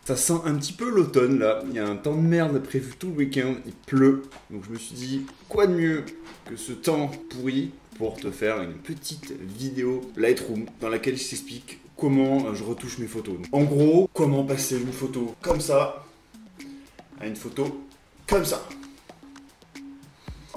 Ça sent un petit peu l'automne là, il y a un temps de merde prévu tout le week-end, il pleut. Donc je me suis dit, quoi de mieux que ce temps pourri pour te faire une petite vidéo Lightroom dans laquelle je t'explique comment je retouche mes photos. En gros, comment passer une photo comme ça à une photo comme ça.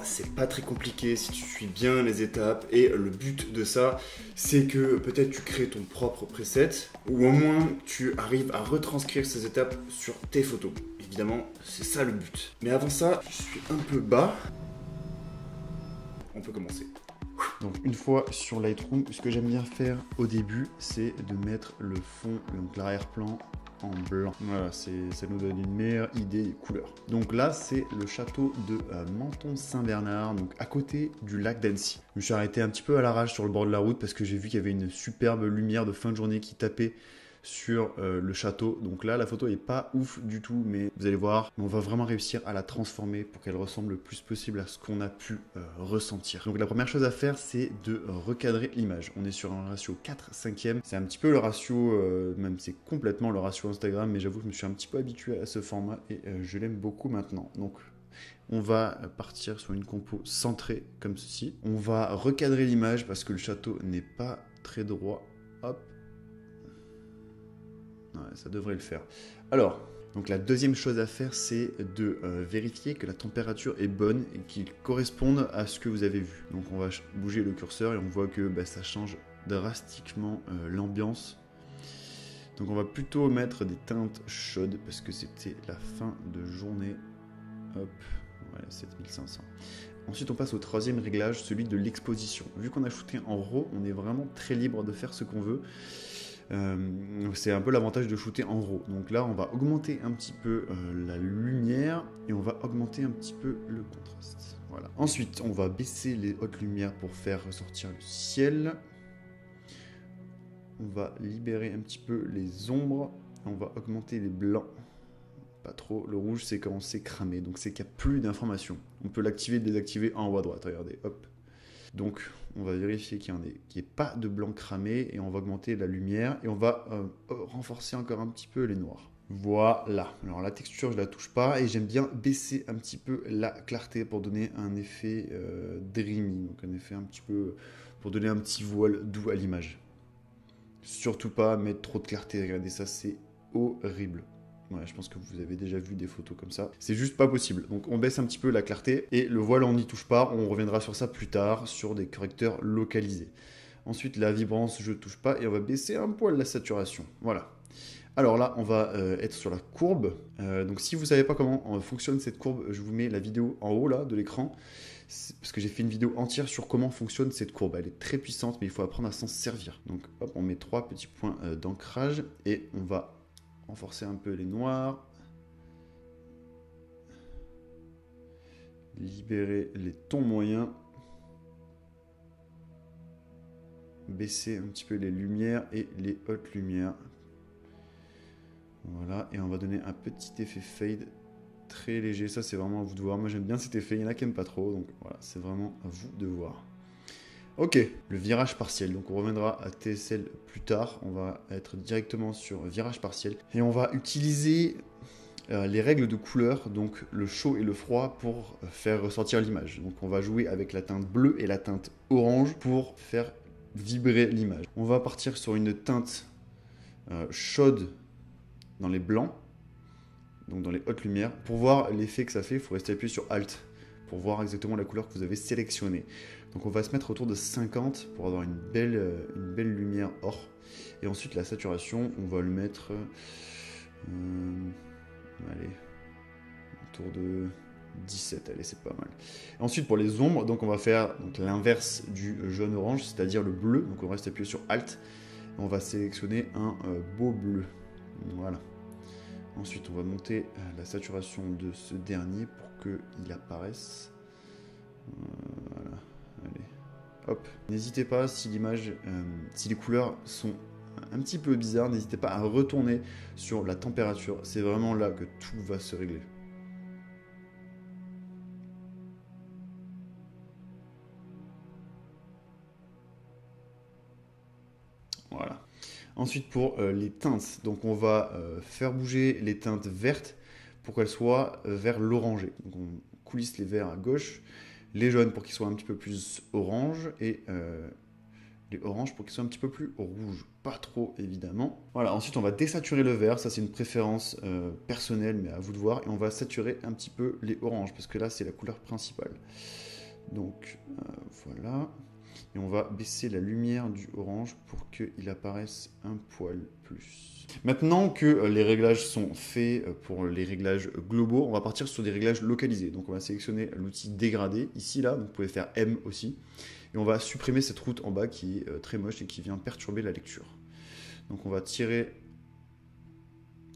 C'est pas très compliqué si tu suis bien les étapes et le but de ça c'est que peut-être tu crées ton propre preset ou au moins tu arrives à retranscrire ces étapes sur tes photos. Évidemment c'est ça le but. Mais avant ça je suis un peu bas. On peut commencer. Donc une fois sur Lightroom, ce que j'aime bien faire au début c'est de mettre le fond, donc l'arrière-plan en blanc. Voilà, ça nous donne une meilleure idée des couleurs. Donc là, c'est le château de Menton-Saint-Bernard, donc à côté du lac d'Annecy. Je me suis arrêté un petit peu à l'arrache sur le bord de la route parce que j'ai vu qu'il y avait une superbe lumière de fin de journée qui tapait sur le château. Donc là, la photo est pas ouf du tout, mais vous allez voir, on va vraiment réussir à la transformer pour qu'elle ressemble le plus possible à ce qu'on a pu ressentir. Donc la première chose à faire, c'est de recadrer l'image. On est sur un ratio 4/5. C'est un petit peu le ratio, même c'est complètement le ratio Instagram, mais j'avoue que je me suis un petit peu habitué à ce format et je l'aime beaucoup maintenant. Donc on va partir sur une compo centrée comme ceci. On va recadrer l'image parce que le château n'est pas très droit. Hop. Ouais, ça devrait le faire. Alors, donc la deuxième chose à faire, c'est de vérifier que la température est bonne et qu'il corresponde à ce que vous avez vu. Donc on va bouger le curseur et on voit que ça change drastiquement l'ambiance. Donc on va plutôt mettre des teintes chaudes parce que c'était la fin de journée. Hop, voilà, 7500. Ensuite, on passe au troisième réglage, celui de l'exposition. Vu qu'on a shooté en RAW, on est vraiment très libre de faire ce qu'on veut. C'est un peu l'avantage de shooter en RAW. Donc là, on va augmenter un petit peu la lumière et on va augmenter un petit peu le contraste. Voilà. Ensuite, on va baisser les hautes lumières pour faire ressortir le ciel. On va libérer un petit peu les ombres. On va augmenter les blancs. Pas trop. Le rouge, c'est quand c'est cramé. Donc c'est qu'il n'y a plus d'informations. On peut l'activer et le désactiver en haut à droite. Regardez, hop. Donc, on va vérifier qu'il n'y ait pas de blanc cramé et on va augmenter la lumière et on va renforcer encore un petit peu les noirs. Voilà. Alors, la texture, je ne la touche pas et j'aime bien baisser un petit peu la clarté pour donner un effet dreamy. Donc, un effet un petit peu pour donner un petit voile doux à l'image. Surtout pas mettre trop de clarté. Regardez ça, c'est horrible. Ouais, je pense que vous avez déjà vu des photos comme ça. C'est juste pas possible. Donc on baisse un petit peu la clarté et le voile on n'y touche pas. On reviendra sur ça plus tard sur des correcteurs localisés. Ensuite la vibrance je touche pas et on va baisser un poil la saturation. Voilà. Alors là on va être sur la courbe. Donc si vous savez pas comment fonctionne cette courbe, je vous mets la vidéo en haut là de l'écran. Parce que j'ai fait une vidéo entière sur comment fonctionne cette courbe. Elle est très puissante mais il faut apprendre à s'en servir. Donc hop, on met 3 petits points d'ancrage et on va renforcer un peu les noirs, libérer les tons moyens, baisser un petit peu les lumières et les hautes lumières. Voilà, et on va donner un petit effet fade très léger. Ça, c'est vraiment à vous de voir. Moi, j'aime bien cet effet. Il y en a qui n'aiment pas trop, donc voilà, c'est vraiment à vous de voir. Ok, le virage partiel. Donc on reviendra à TSL plus tard. On va être directement sur virage partiel et on va utiliser les règles de couleur, donc le chaud et le froid pour faire ressortir l'image. Donc on va jouer avec la teinte bleue et la teinte orange pour faire vibrer l'image. On va partir sur une teinte chaude dans les blancs, donc dans les hautes lumières. Pour voir l'effet que ça fait, il faut rester appuyé sur Alt pour voir exactement la couleur que vous avez sélectionnée. Donc on va se mettre autour de 50 pour avoir une belle lumière or. Et ensuite la saturation, on va le mettre... allez, autour de 17, allez, c'est pas mal. Ensuite, pour les ombres, donc on va faire l'inverse du jaune-orange, c'est-à-dire le bleu. Donc on reste appuyé sur Alt. On va sélectionner un beau bleu. Voilà. Ensuite, on va monter la saturation de ce dernier pour qu'il apparaisse. Voilà. Allez. Hop. N'hésitez pas, si l'image, si les couleurs sont un petit peu bizarres, n'hésitez pas à retourner sur la température. C'est vraiment là que tout va se régler. Voilà. Ensuite, pour les teintes, donc on va faire bouger les teintes vertes pour qu'elles soient vers l'orangé. Donc on coulisse les verts à gauche, les jaunes pour qu'ils soient un petit peu plus orange et les oranges pour qu'ils soient un petit peu plus rouges. Pas trop évidemment. Voilà, ensuite on va désaturer le vert, ça c'est une préférence personnelle mais à vous de voir. Et on va saturer un petit peu les oranges parce que là c'est la couleur principale. Donc voilà. Et on va baisser la lumière du orange pour qu'il apparaisse un poil plus. Maintenant que les réglages sont faits pour les réglages globaux, on va partir sur des réglages localisés. Donc on va sélectionner l'outil dégradé, ici là, donc vous pouvez faire M aussi. Et on va supprimer cette route en bas qui est très moche et qui vient perturber la lecture. Donc on va tirer,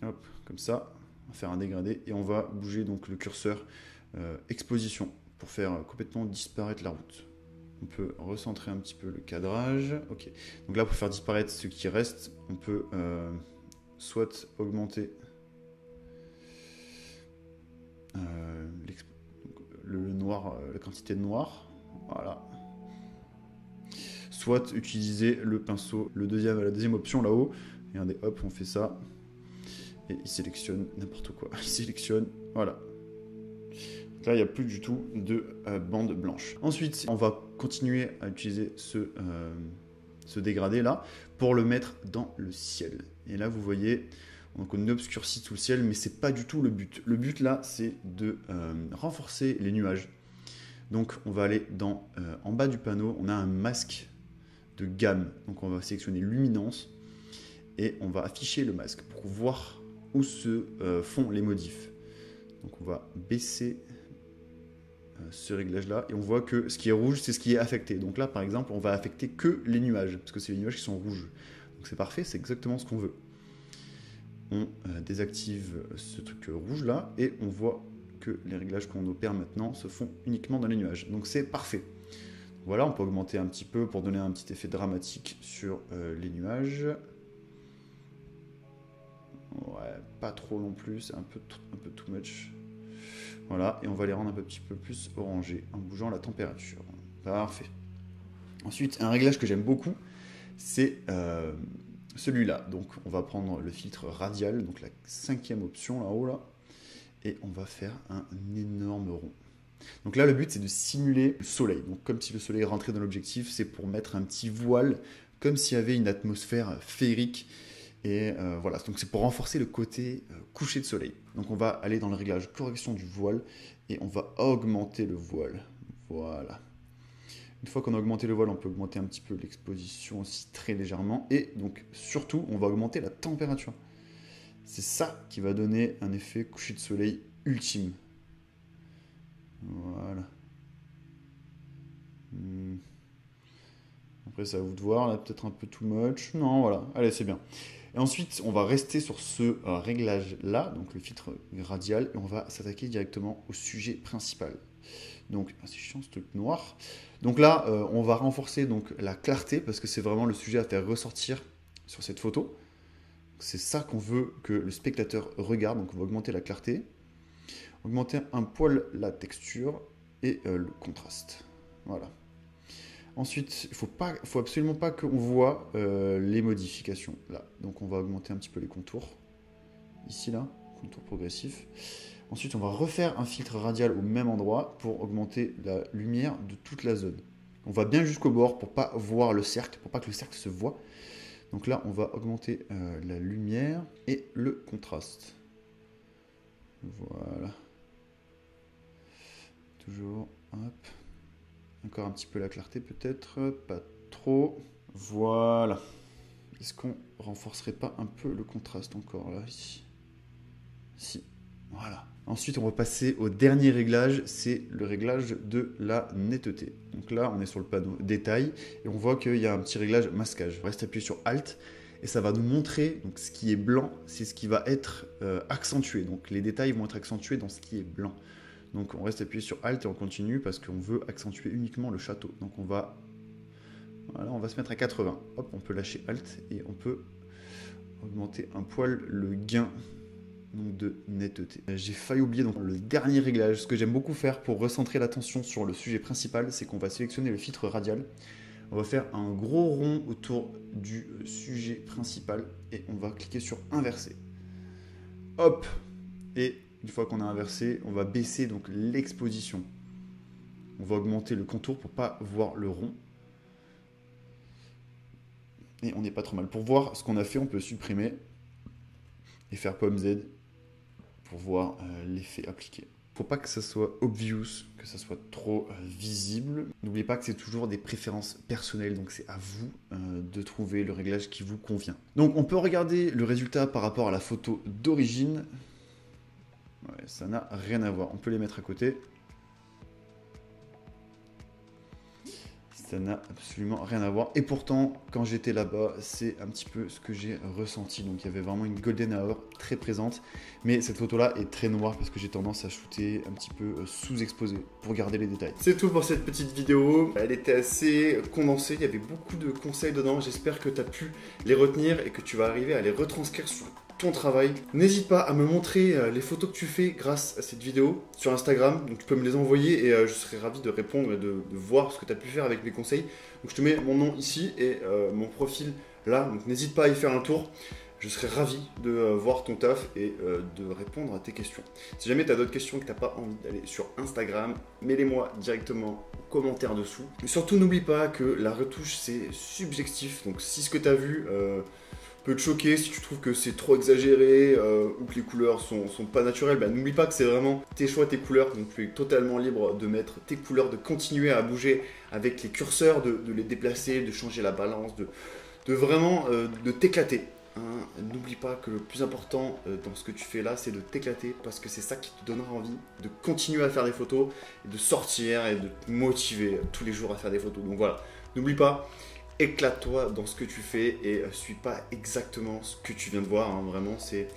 hop, comme ça, on va faire un dégradé et on va bouger donc le curseur exposition pour faire complètement disparaître la route. On peut recentrer un petit peu le cadrage. Ok. Donc là, pour faire disparaître ce qui reste, on peut soit augmenter le noir, la quantité de noir. Voilà. Soit utiliser le pinceau, la deuxième option là-haut. Regardez, hop, on fait ça. Et il sélectionne n'importe quoi. Il sélectionne, voilà. Là, il n'y a plus du tout de bande blanche. Ensuite, on va continuer à utiliser ce dégradé là pour le mettre dans le ciel. Et là, vous voyez, donc on obscurcit tout le ciel, mais c'est pas du tout le but. Le but là, c'est de renforcer les nuages. Donc, on va aller en bas du panneau, on a un masque de gamme. Donc, on va sélectionner luminance et on va afficher le masque pour voir où se font les modifs. Donc, on va baisser ce réglage là et on voit que ce qui est rouge c'est ce qui est affecté. Donc là par exemple on va affecter que les nuages parce que c'est les nuages qui sont rouges, donc c'est parfait, c'est exactement ce qu'on veut. On désactive ce truc rouge là et on voit que les réglages qu'on opère maintenant se font uniquement dans les nuages, donc c'est parfait. Voilà, on peut augmenter un petit peu pour donner un petit effet dramatique sur les nuages. Ouais, pas trop non plus, c'est un peu too much. Voilà, et on va les rendre un petit peu plus orangés en bougeant la température. Parfait. Ensuite, un réglage que j'aime beaucoup, c'est celui-là. Donc, on va prendre le filtre radial, donc la 5e option là-haut, là, et on va faire un énorme rond. Donc là, le but, c'est de simuler le soleil. Donc, comme si le soleil rentrait dans l'objectif, c'est pour mettre un petit voile, comme s'il y avait une atmosphère féerique. Et voilà, donc c'est pour renforcer le côté coucher de soleil. Donc on va aller dans le réglage correction du voile et on va augmenter le voile. Voilà. Une fois qu'on a augmenté le voile, on peut augmenter un petit peu l'exposition aussi très légèrement. Et donc surtout, on va augmenter la température. C'est ça qui va donner un effet coucher de soleil ultime. Voilà. Après, c'est à vous de voir, là peut-être un peu too much. Non, voilà, allez, c'est bien. Et ensuite, on va rester sur ce réglage-là, donc le filtre radial, et on va s'attaquer directement au sujet principal. Donc, c'est chiant ce truc noir. Donc là, on va renforcer donc, la clarté, parce que c'est vraiment le sujet à faire ressortir sur cette photo. C'est ça qu'on veut que le spectateur regarde, donc on va augmenter la clarté, augmenter un poil la texture et le contraste. Voilà. Ensuite, il faut absolument pas qu'on voit les modifications là. Donc on va augmenter un petit peu les contours. Ici là, contour progressif. Ensuite, on va refaire un filtre radial au même endroit pour augmenter la lumière de toute la zone. On va bien jusqu'au bord pour pas voir le cercle, pour pas que le cercle se voit. Donc là, on va augmenter la lumière et le contraste. Voilà. Toujours, hop. Encore un petit peu la clarté peut-être, pas trop. Voilà. Est-ce qu'on renforcerait pas un peu le contraste encore là, ici? Si. Voilà. Ensuite, on va passer au dernier réglage, c'est le réglage de la netteté. Donc là, on est sur le panneau détail et on voit qu'il y a un petit réglage masquage. On reste appuyé sur Alt et ça va nous montrer donc, ce qui est blanc, c'est ce qui va être accentué. Donc les détails vont être accentués dans ce qui est blanc. Donc on reste appuyé sur Alt et on continue parce qu'on veut accentuer uniquement le château. Donc on va se mettre à 80. Hop, on peut lâcher Alt et on peut augmenter un poil le gain donc, de netteté. J'ai failli oublier donc, le dernier réglage. Ce que j'aime beaucoup faire pour recentrer l'attention sur le sujet principal, c'est qu'on va sélectionner le filtre radial. On va faire un gros rond autour du sujet principal et on va cliquer sur inverser. Hop! Et une fois qu'on a inversé, on va baisser donc l'exposition. On va augmenter le contour pour ne pas voir le rond. Et on n'est pas trop mal. Pour voir ce qu'on a fait, on peut supprimer et faire pomme Z pour voir l'effet appliqué. Faut pas que ça soit obvious, que ça soit trop visible. N'oubliez pas que c'est toujours des préférences personnelles, donc c'est à vous de trouver le réglage qui vous convient. Donc on peut regarder le résultat par rapport à la photo d'origine. Ouais, ça n'a rien à voir. On peut les mettre à côté. Ça n'a absolument rien à voir. Et pourtant, quand j'étais là-bas, c'est un petit peu ce que j'ai ressenti. Donc il y avait vraiment une golden hour très présente. Mais cette photo-là est très noire parce que j'ai tendance à shooter un petit peu sous-exposé pour garder les détails. C'est tout pour cette petite vidéo. Elle était assez condensée. Il y avait beaucoup de conseils dedans. J'espère que tu as pu les retenir et que tu vas arriver à les retranscrire sur ton travail. N'hésite pas à me montrer les photos que tu fais grâce à cette vidéo sur Instagram. Donc tu peux me les envoyer et je serai ravi de répondre et de voir ce que tu as pu faire avec mes conseils. Donc je te mets mon nom ici et mon profil là. Donc n'hésite pas à y faire un tour. Je serai ravi de voir ton taf et de répondre à tes questions. Si jamais tu as d'autres questions et que tu n'as pas envie d'aller sur Instagram, mets-les-moi directement en commentaire dessous. Et surtout n'oublie pas que la retouche c'est subjectif. Donc si ce que tu as vu peut te choquer, si tu trouves que c'est trop exagéré ou que les couleurs sont pas naturelles, bah, n'oublie pas que c'est vraiment tes choix, tes couleurs, donc tu es totalement libre de mettre tes couleurs, de continuer à bouger avec les curseurs, de les déplacer, de changer la balance, de vraiment de t'éclater. Hein. N'oublie pas que le plus important dans ce que tu fais là, c'est de t'éclater parce que c'est ça qui te donnera envie de continuer à faire des photos, et de sortir et de te motiver tous les jours à faire des photos. Donc voilà, n'oublie pas. Éclate-toi dans ce que tu fais et suis pas exactement ce que tu viens de voir, hein. Vraiment c'est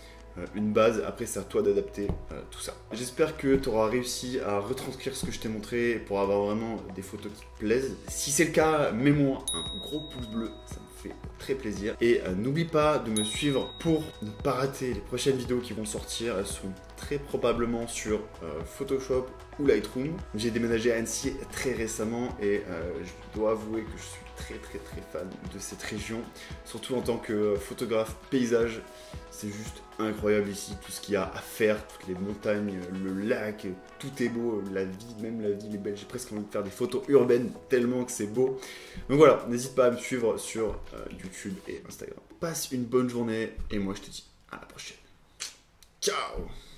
une base, après c'est à toi d'adapter tout ça. J'espère que tu auras réussi à retranscrire ce que je t'ai montré pour avoir vraiment des photos qui te plaisent. Si c'est le cas, mets-moi un gros pouce bleu, ça me fait très plaisir. Et n'oublie pas de me suivre pour ne pas rater les prochaines vidéos qui vont sortir. Elles seront très probablement sur Photoshop ou Lightroom. J'ai déménagé à Annecy très récemment et je dois avouer que je suis très fan de cette région, surtout en tant que photographe paysage. C'est juste incroyable ici, tout ce qu'il y a à faire, toutes les montagnes, le lac, tout est beau, la vie, même la ville est belle. J'ai presque envie de faire des photos urbaines tellement que c'est beau. Donc voilà, n'hésite pas à me suivre sur YouTube et Instagram. Passe une bonne journée et moi je te dis à la prochaine. Ciao!